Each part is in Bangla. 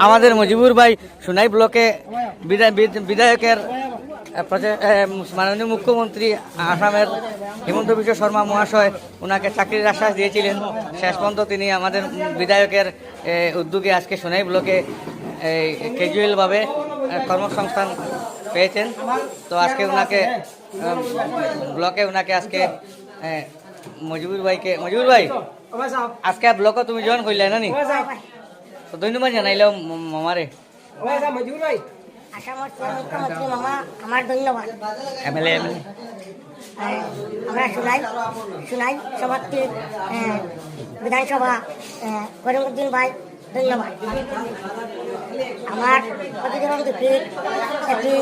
আমাদের মজিবুর ভাই সোনাই ব্লকে বিধায়কের মাননীয় মুখ্যমন্ত্রী আসামের হিমন্ত বিশ্ব শর্মা মহাশয় ওনাকে চাকরির আশ্বাস দিয়েছিলেন। শেষ পর্যন্ত তিনি আমাদের বিধায়কের উদ্যোগে আজকে সোনাই ব্লকে ক্যাজুয়ালভাবে কর্মসংস্থান পেয়েছেন। তো আজকে ওনাকে ব্লকে ওনাকে আজকে মজিবুর ভাই আজকে ব্লকে তুমি জয়েন করলে না নি? তো ধন্যবাদ জানাইলেও মামারে। আসামের মুখ্যমন্ত্রী মামা আমার ধন্যবাদ। এমএলএ আমরা শুনাই সভাপতি বিধানসভা করিমউদ্দিন ভাই ধন্যবাদ। আমার প্রতিদিন একটি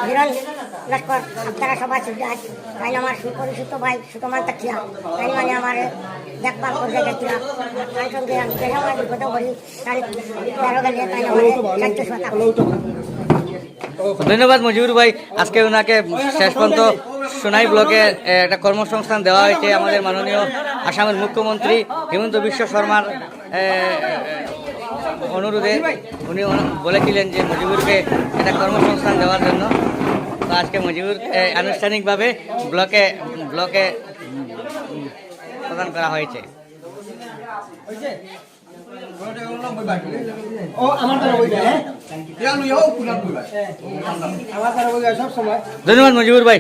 হিরণ লস্কর আপনারা সবাই সুবিধা তাই আমার সুপরিচিত ভাই সুতমান তাকিয়া তাই মানে আমার দেখভাল করে গেছিলাম। তাই সঙ্গে আমি যে সময় বিপদ করি তাই তেরো গেলে তাই আমার ধন্যবাদ মজিবুর ভাই। আজকে ওনাকে শেষ পর্যন্ত সোনাই ব্লকে একটা কর্মসংস্থান দেওয়া হয়েছে। আমাদের মাননীয় আসামের মুখ্যমন্ত্রী হিমন্ত বিশ্ব শর্মার অনুরোধে উনি বলেছিলেন যে মজিবুরকে একটা কর্মসংস্থান দেওয়ার জন্য। তো আজকে মজিবুর আনুষ্ঠানিকভাবে ব্লকে প্রদান করা হয়েছে। ধন্যবাদ মজিবুর ভাই।